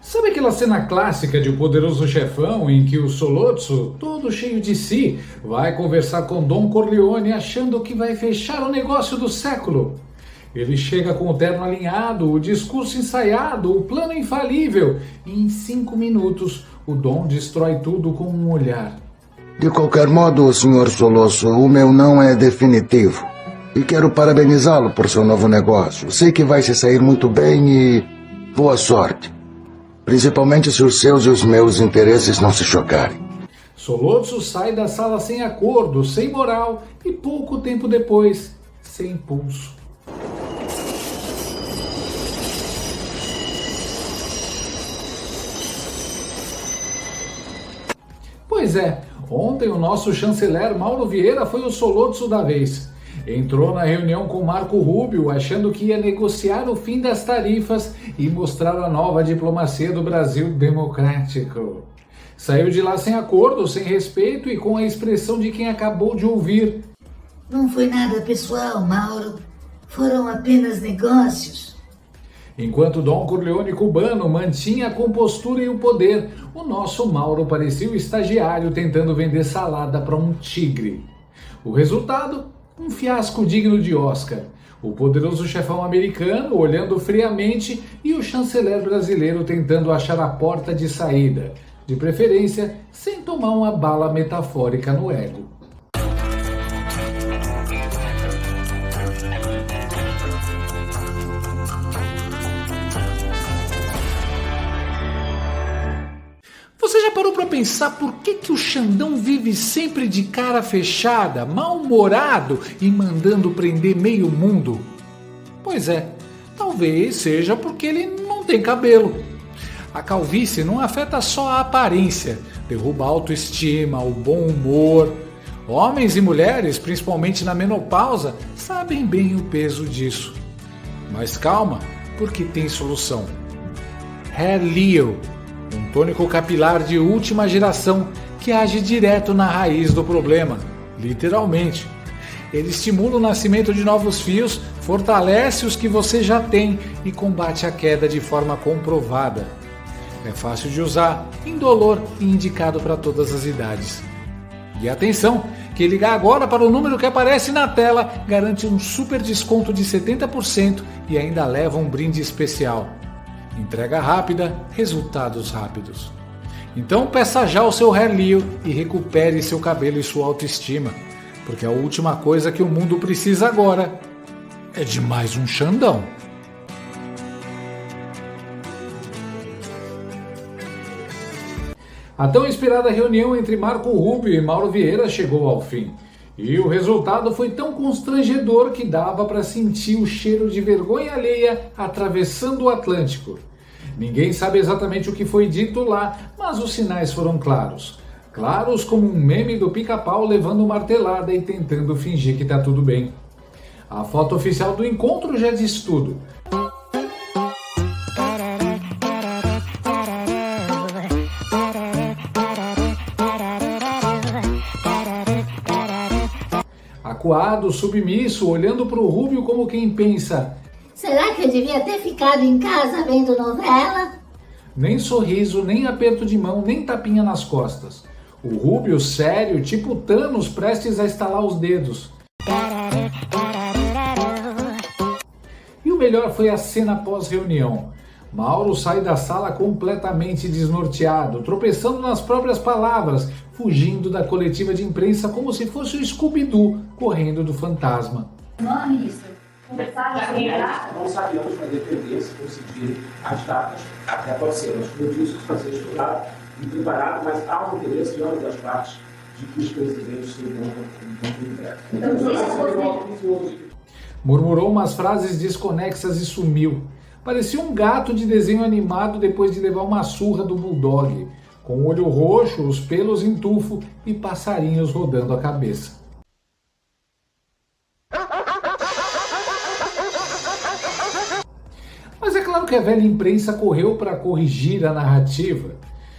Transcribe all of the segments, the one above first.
Sabe aquela cena clássica de O Poderoso Chefão em que o Sollozzo, todo cheio de si, vai conversar com Don Corleone achando que vai fechar o negócio do século? Ele chega com o terno alinhado, o discurso ensaiado, o plano infalível e em 5 minutos o Dom destrói tudo com um olhar. De qualquer modo, Sr. Sollozzo, o meu não é definitivo. E quero parabenizá-lo por seu novo negócio. Sei que vai se sair muito bem e boa sorte. Principalmente se os seus e os meus interesses não se chocarem. Sollozzo sai da sala sem acordo, sem moral e pouco tempo depois, sem pulso. Pois é, ontem o nosso chanceler Mauro Vieira foi o Sollozzo da vez. Entrou na reunião com Marco Rubio achando que ia negociar o fim das tarifas e mostrar a nova diplomacia do Brasil democrático. Saiu de lá sem acordo, sem respeito e com a expressão de quem acabou de ouvir. Não foi nada pessoal, Mauro. Foram apenas negócios. Enquanto Don Corleone cubano mantinha a compostura e o poder, o nosso Mauro parecia o estagiário tentando vender salada para um tigre. O resultado? Um fiasco digno de Oscar. O poderoso chefão americano olhando friamente e o chanceler brasileiro tentando achar a porta de saída, de preferência sem tomar uma bala metafórica no ego. Você já parou para pensar por que o Xandão vive sempre de cara fechada, mal-humorado e mandando prender meio mundo? Pois é, talvez seja porque ele não tem cabelo. A calvície não afeta só a aparência, derruba a autoestima, o bom humor. Homens e mulheres, principalmente na menopausa, sabem bem o peso disso. Mas calma, porque tem solução. Hair Leo, um tônico capilar de última geração que age direto na raiz do problema, literalmente. Ele estimula o nascimento de novos fios, fortalece os que você já tem e combate a queda de forma comprovada. É fácil de usar, indolor e indicado para todas as idades. E atenção, que ligar agora para o número que aparece na tela garante um super desconto de 70% e ainda leva um brinde especial. Entrega rápida, resultados rápidos. Então peça já o seu Hair Leo e recupere seu cabelo e sua autoestima, porque a última coisa que o mundo precisa agora é de mais um Xandão. A tão esperada reunião entre Marco Rubio e Mauro Vieira chegou ao fim. E o resultado foi tão constrangedor que dava para sentir o cheiro de vergonha alheia atravessando o Atlântico. Ninguém sabe exatamente o que foi dito lá, mas os sinais foram claros. Claros como um meme do Pica-Pau levando martelada e tentando fingir que tá tudo bem. A foto oficial do encontro já diz tudo. Acuado, submisso, olhando para o Rubio como quem pensa: Será que eu devia ter ficado em casa vendo novela? Nem sorriso, nem aperto de mão, nem tapinha nas costas. O Rubio sério, tipo Thanos, prestes a estalar os dedos. E o melhor foi a cena pós-reunião. Mauro sai da sala completamente desnorteado, tropeçando nas próprias palavras, fugindo da coletiva de imprensa como se fosse o Scooby-Doo correndo do fantasma. Não, ministro. Conversar, não sabemos para defender se conseguir as datas, até pode ser, mas como eu disse, fazer estudado e preparado, mas há um interesse de ambas das partes de que os presidentes se encontram. Murmurou umas frases desconexas e sumiu. Parecia um gato de desenho animado depois de levar uma surra do bulldog, com o olho roxo, os pelos em tufo e passarinhos rodando a cabeça. Mas é claro que a velha imprensa correu para corrigir a narrativa.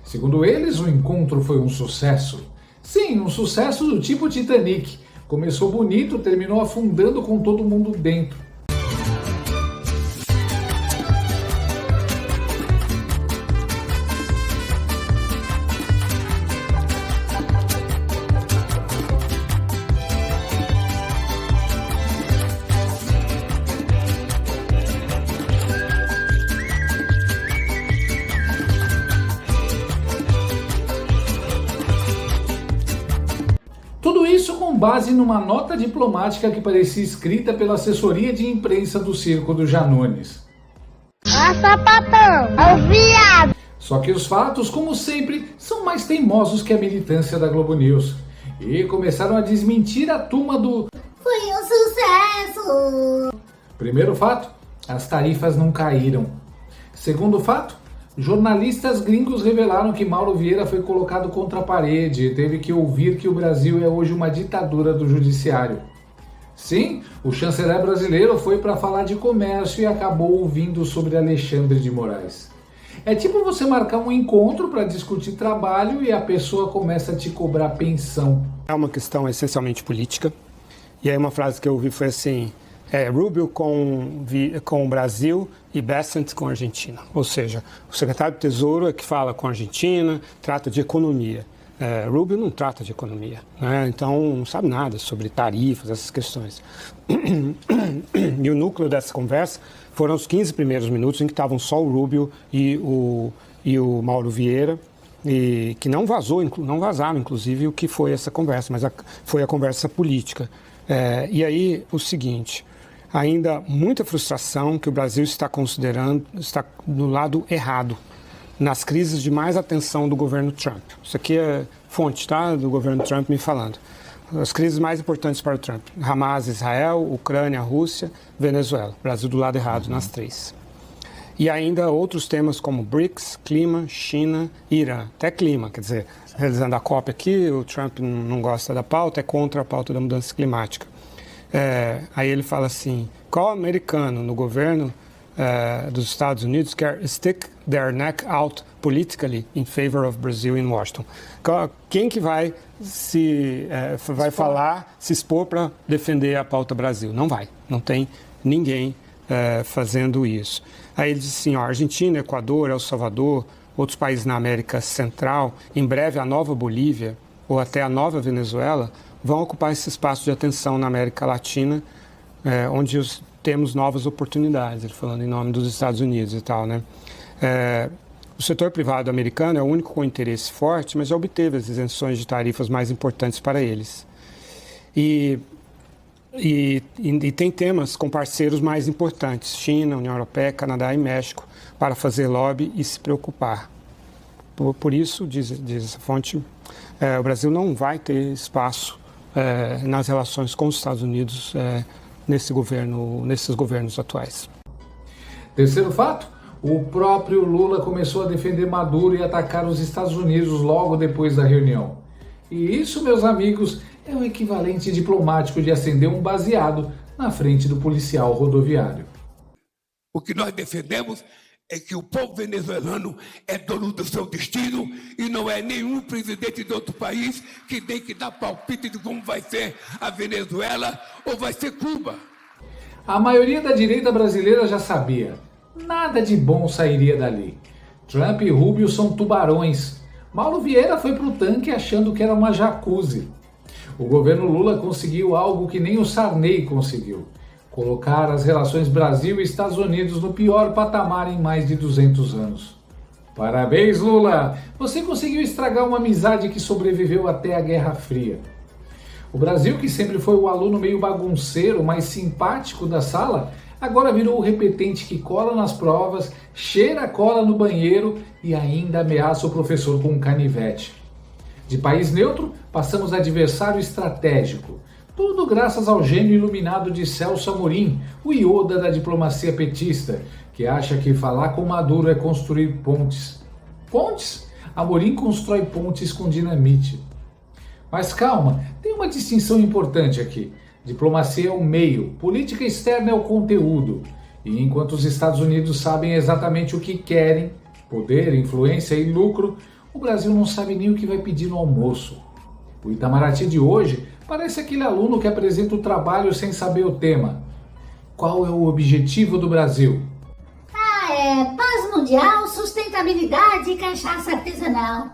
Segundo eles, o encontro foi um sucesso. Sim, um sucesso do tipo Titanic. Começou bonito, terminou afundando com todo mundo dentro. base numa nota diplomática que parecia escrita pela assessoria de imprensa do Circo do Janones. Ah, sapatão, é o viado. Só que os fatos, como sempre, são mais teimosos que a militância da Globo News. E começaram a desmentir a turma do Foi um sucesso! Primeiro fato, as tarifas não caíram. Segundo fato, jornalistas gringos revelaram que Mauro Vieira foi colocado contra a parede e teve que ouvir que o Brasil é hoje uma ditadura do judiciário. Sim, o chanceler brasileiro foi para falar de comércio e acabou ouvindo sobre Alexandre de Moraes. É tipo você marcar um encontro para discutir trabalho e a pessoa começa a te cobrar pensão. É uma questão essencialmente política. E aí uma frase que eu ouvi foi assim, Rubio com o Brasil e Bessent com a Argentina. Ou seja, o secretário do Tesouro é que fala com a Argentina, trata de economia. Rubio não trata de economia, né? Então não sabe nada sobre tarifas, essas questões. E o núcleo dessa conversa foram os 15 primeiros minutos em que estavam só o Rubio e o Mauro Vieira, e que não vazaram, inclusive, o que foi essa conversa, mas foi a conversa política. E aí, o seguinte, ainda muita frustração que o Brasil está do lado errado, nas crises de mais atenção do governo Trump. Isso aqui é fonte, tá, do governo Trump me falando. As crises mais importantes para o Trump: Hamas, Israel, Ucrânia, Rússia, Venezuela. Brasil do lado errado nas três. E ainda outros temas como BRICS, clima, China, Irã. Até clima, quer dizer, realizando a COP aqui, o Trump não gosta da pauta, é contra a pauta da mudança climática. Aí ele fala assim, qual americano no governo dos Estados Unidos quer stick their neck out politically in favor of Brazil in Washington? Quem que vai se expor para defender a pauta Brasil? Não vai, não tem ninguém fazendo isso. Aí ele diz assim, Argentina, Equador, El Salvador, outros países na América Central, em breve a nova Bolívia ou até a nova Venezuela vão ocupar esse espaço de atenção na América Latina, onde temos novas oportunidades, ele falando em nome dos Estados Unidos e tal, né? O setor privado americano é o único com interesse forte, mas já obteve as isenções de tarifas mais importantes para eles. E tem temas com parceiros mais importantes, China, União Europeia, Canadá e México, para fazer lobby e se preocupar. Por isso, diz essa fonte, o Brasil não vai ter espaço nas relações com os Estados Unidos nesses governos atuais. Terceiro fato, o próprio Lula começou a defender Maduro e atacar os Estados Unidos logo depois da reunião. E isso, meus amigos, é o equivalente diplomático de acender um baseado na frente do policial rodoviário. O que nós defendemos é que o povo venezuelano é dono do seu destino e não é nenhum presidente de outro país que tem que dar palpite de como vai ser a Venezuela ou vai ser Cuba. A maioria da direita brasileira já sabia. Nada de bom sairia dali. Trump e Rubio são tubarões. Mauro Vieira foi pro tanque achando que era uma jacuzzi. O governo Lula conseguiu algo que nem o Sarney conseguiu: colocar as relações Brasil e Estados Unidos no pior patamar em mais de 200 anos. Parabéns, Lula! Você conseguiu estragar uma amizade que sobreviveu até a Guerra Fria. O Brasil, que sempre foi o aluno meio bagunceiro, mais simpático da sala, agora virou o repetente que cola nas provas, cheira a cola no banheiro e ainda ameaça o professor com um canivete. De país neutro, passamos a adversário estratégico. Tudo graças ao gênio iluminado de Celso Amorim, o Yoda da diplomacia petista, que acha que falar com Maduro é construir pontes. Pontes? Amorim constrói pontes com dinamite. Mas calma, tem uma distinção importante aqui. Diplomacia é o meio, política externa é o conteúdo. E enquanto os Estados Unidos sabem exatamente o que querem, poder, influência e lucro, o Brasil não sabe nem o que vai pedir no almoço. O Itamaraty de hoje parece aquele aluno que apresenta o trabalho sem saber o tema. Qual é o objetivo do Brasil? Paz mundial, sustentabilidade e cachaça artesanal.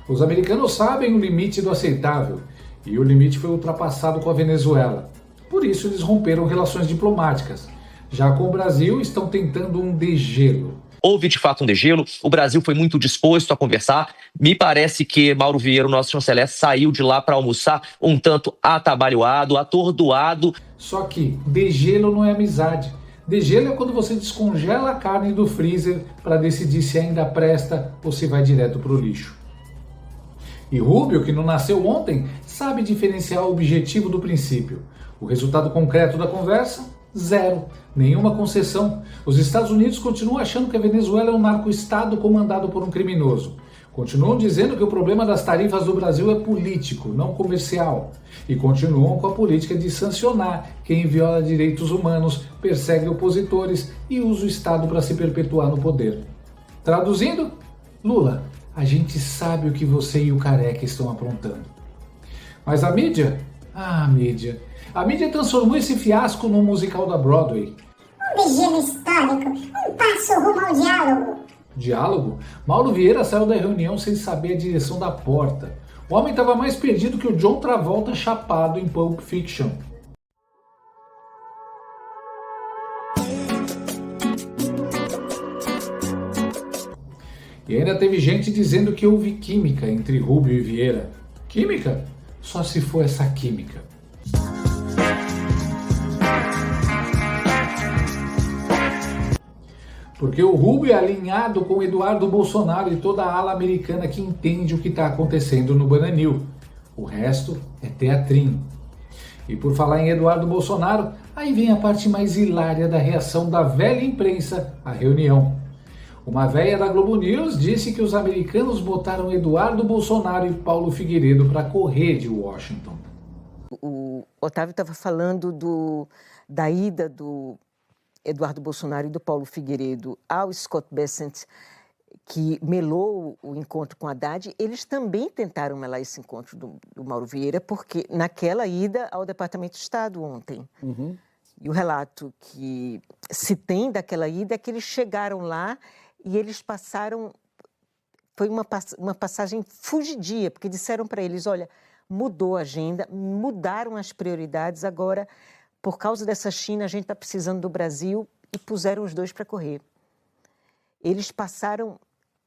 Os americanos sabem o limite do aceitável, e o limite foi ultrapassado com a Venezuela. Por isso eles romperam relações diplomáticas. Já com o Brasil estão tentando um degelo. houve de fato um degelo, o Brasil foi muito disposto a conversar. Me parece que Mauro Vieira, o nosso chanceler, saiu de lá para almoçar um tanto atabalhoado, atordoado. Só que degelo não é amizade. Degelo é quando você descongela a carne do freezer para decidir se ainda presta ou se vai direto para o lixo. E Rubio, que não nasceu ontem, sabe diferenciar o objetivo do princípio. O resultado concreto da conversa? Zero. Nenhuma concessão. Os Estados Unidos continuam achando que a Venezuela é um narco-estado comandado por um criminoso. Continuam dizendo que o problema das tarifas do Brasil é político, não comercial. E continuam com a política de sancionar quem viola direitos humanos, persegue opositores e usa o Estado para se perpetuar no poder. Traduzindo, Lula, a gente sabe o que você e o Careca estão aprontando. Mas a mídia? A mídia transformou esse fiasco num musical da Broadway. Um degelo histórico, um passo rumo ao diálogo. Diálogo? Mauro Vieira saiu da reunião sem saber a direção da porta. O homem estava mais perdido que o John Travolta chapado em Pulp Fiction. E ainda teve gente dizendo que houve química entre Rubio e Vieira. Química? Só se for essa química. Porque o Rubio é alinhado com Eduardo Bolsonaro e toda a ala americana que entende o que está acontecendo no Bananil. O resto é teatrinho. E por falar em Eduardo Bolsonaro, aí vem a parte mais hilária da reação da velha imprensa à reunião. Uma véia da Globo News disse que os americanos botaram Eduardo Bolsonaro e Paulo Figueiredo para correr de Washington. O Otávio estava falando da ida do Eduardo Bolsonaro e do Paulo Figueiredo ao Scott Bessent, que melou o encontro com Haddad. Eles também tentaram melar esse encontro do Mauro Vieira, porque naquela ida ao Departamento de Estado ontem. E o relato que se tem daquela ida é que eles chegaram lá e eles passaram... Foi uma passagem fugidia, porque disseram para eles, olha, mudou a agenda, mudaram as prioridades, agora... Por causa dessa China, a gente está precisando do Brasil, e puseram os dois para correr. Eles passaram,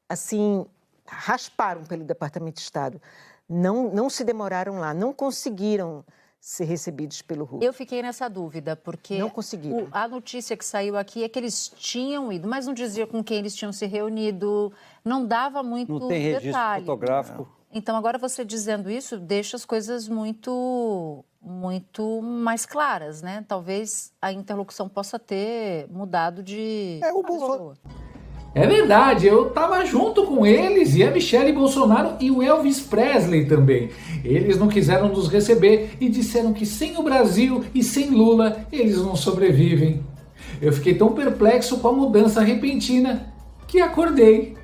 assim, rasparam pelo Departamento de Estado. Não se demoraram lá, não conseguiram ser recebidos pelo Rubio. Eu fiquei nessa dúvida, porque não conseguiram. A notícia que saiu aqui é que eles tinham ido, mas não dizia com quem eles tinham se reunido, não dava muito detalhe. Não tem registro fotográfico. Então, agora você dizendo isso, deixa as coisas muito mais claras, né? Talvez a interlocução possa ter mudado de... É verdade, eu tava junto com eles e a Michelle Bolsonaro e o Elvis Presley também. Eles não quiseram nos receber e disseram que sem o Brasil e sem Lula eles não sobrevivem. Eu fiquei tão perplexo com a mudança repentina que acordei.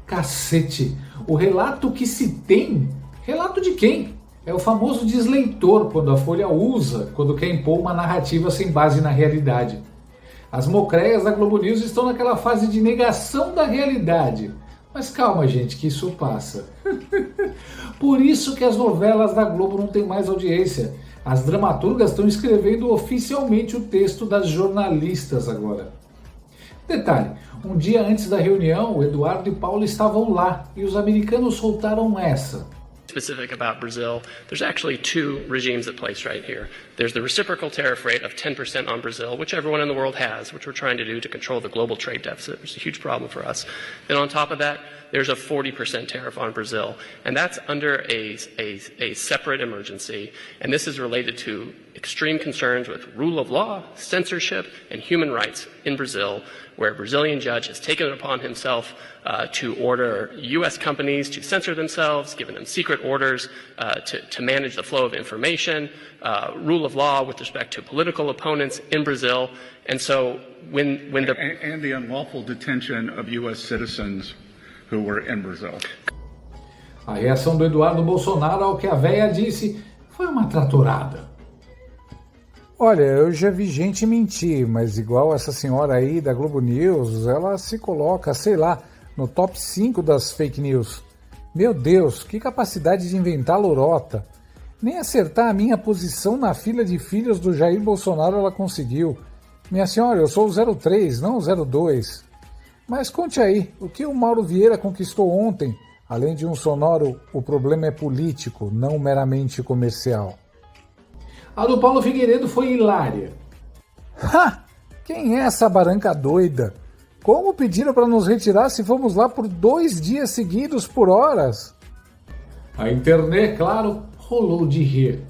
Cacete, o relato que se tem, relato de quem? É o famoso desleitor, quando a Folha usa, quando quer impor uma narrativa sem base na realidade. As mocreias da Globo News estão naquela fase de negação da realidade. Mas calma, gente, que isso passa. Por isso que as novelas da Globo não têm mais audiência. As dramaturgas estão escrevendo oficialmente o texto das jornalistas agora. Detalhe, um dia antes da reunião, o Eduardo e Paulo estavam lá e os americanos soltaram essa. Specific about Brazil, there's actually two regimes at place right here. There's the reciprocal tariff rate of 10% on Brazil, which everyone in the world has, which we're trying to do to control the global trade deficit, which is a huge problem for us. Then on top of that, there's a 40% tariff on Brazil, and that's under a separate emergency, and this is related to extreme concerns with rule of law, censorship, and human rights in Brazil, where a Brazilian judge has taken it upon himself to order U.S. companies to censor themselves, giving them secret orders to manage the flow of information, rule of law with respect to political opponents in Brazil. And so when the... And the unlawful detention of U.S. citizens who were in Brazil. A reação do Eduardo Bolsonaro ao que a véia disse foi uma tratorada. Olha, eu já vi gente mentir, mas igual essa senhora aí da Globo News, ela se coloca, sei lá, no top 5 das fake news. Meu Deus, que capacidade de inventar lorota. Nem acertar a minha posição na fila de filhos do Jair Bolsonaro ela conseguiu. Minha senhora, eu sou o 03, não o 02. Mas conte aí, o que o Mauro Vieira conquistou ontem, além de um sonoro "o problema é político, não meramente comercial"? A do Paulo Figueiredo foi hilária. Ha! Quem é essa baranca doida? Como pediram para nos retirar se fomos lá por 2 dias seguidos por horas? A internet, claro, rolou de rir.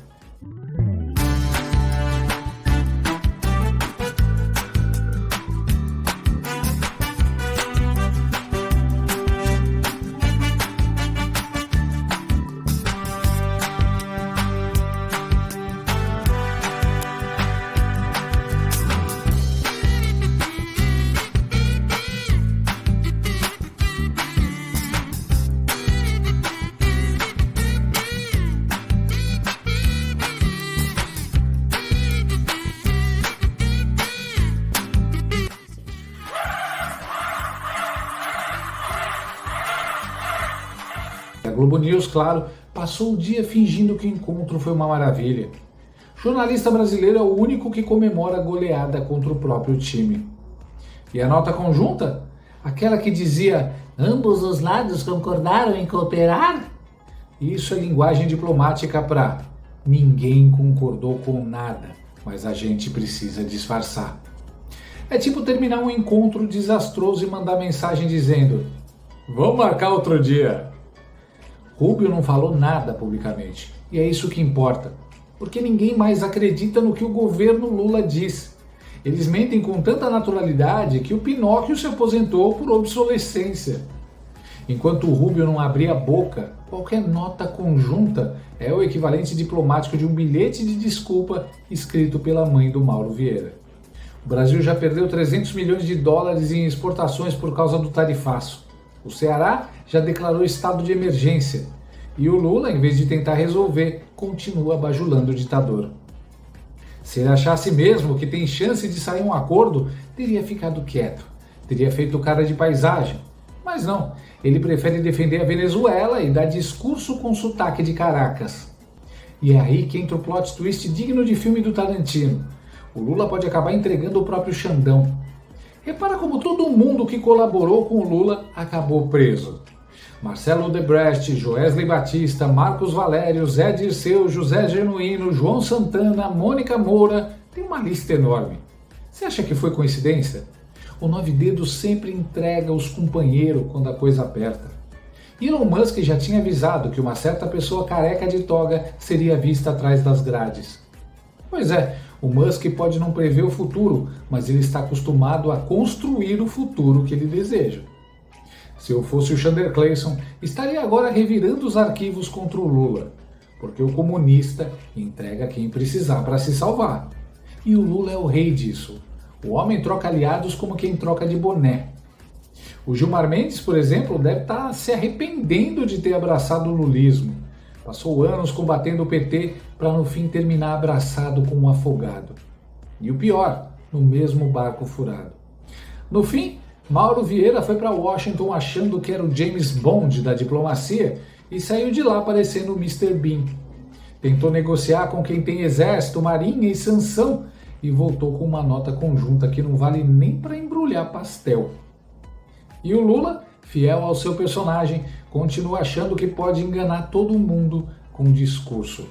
A Globo News, claro, passou o dia fingindo que o encontro foi uma maravilha. O jornalista brasileiro é o único que comemora a goleada contra o próprio time. E a nota conjunta? Aquela que dizia "ambos os lados concordaram em cooperar"? Isso é linguagem diplomática para "ninguém concordou com nada, mas a gente precisa disfarçar". É tipo terminar um encontro desastroso e mandar mensagem dizendo "vamos marcar outro dia". Rubio não falou nada publicamente, e é isso que importa, porque ninguém mais acredita no que o governo Lula diz. Eles mentem com tanta naturalidade que o Pinóquio se aposentou por obsolescência. Enquanto o Rubio não abrir a boca, qualquer nota conjunta é o equivalente diplomático de um bilhete de desculpa escrito pela mãe do Mauro Vieira. O Brasil já perdeu 300 milhões de dólares em exportações por causa do tarifaço. O Ceará já declarou estado de emergência. E o Lula, em vez de tentar resolver, continua bajulando o ditador. Se ele achasse mesmo que tem chance de sair um acordo, teria ficado quieto. Teria feito cara de paisagem. Mas não, ele prefere defender a Venezuela e dar discurso com sotaque de Caracas. E é aí que entra o plot twist digno de filme do Tarantino. O Lula pode acabar entregando o próprio Xandão. Repara como todo mundo que colaborou com o Lula acabou preso. Marcelo Odebrecht, Joesley Batista, Marcos Valério, Zé Dirceu, José Genuíno, João Santana, Mônica Moura, tem uma lista enorme. Você acha que foi coincidência? O 9 Dedos sempre entrega os companheiros quando a coisa aperta. Elon Musk já tinha avisado que uma certa pessoa careca de toga seria vista atrás das grades. Pois é, o Musk pode não prever o futuro, mas ele está acostumado a construir o futuro que ele deseja. Se eu fosse o Chandler Clayson, estaria agora revirando os arquivos contra o Lula, porque o comunista entrega quem precisar para se salvar. E o Lula é o rei disso. O homem troca aliados como quem troca de boné. O Gilmar Mendes, por exemplo, deve estar se arrependendo de ter abraçado o lulismo. Passou anos combatendo o PT para no fim terminar abraçado com um afogado. E o pior, no mesmo barco furado. No fim, Mauro Vieira foi para Washington achando que era o James Bond da diplomacia e saiu de lá parecendo o Mr. Bean. Tentou negociar com quem tem exército, marinha e sanção e voltou com uma nota conjunta que não vale nem para embrulhar pastel. E o Lula, fiel ao seu personagem, continua achando que pode enganar todo mundo com um discurso.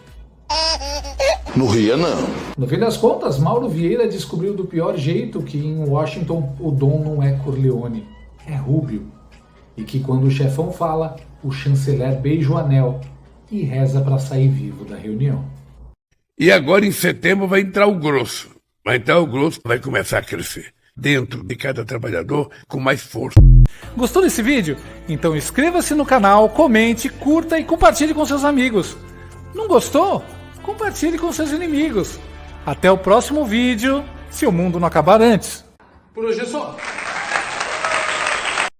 Não ria, não. No fim das contas, Mauro Vieira descobriu do pior jeito que em Washington o dom não é Corleone, é Rubio. E que quando o chefão fala, o chanceler beija o anel e reza para sair vivo da reunião. E agora em setembro vai entrar o grosso. Vai entrar o grosso, vai começar a crescer dentro de cada trabalhador com mais força. Gostou desse vídeo? Então inscreva-se no canal, comente, curta e compartilhe com seus amigos. Não gostou? Compartilhe com seus inimigos. Até o próximo vídeo, se o mundo não acabar antes. Por hoje é só.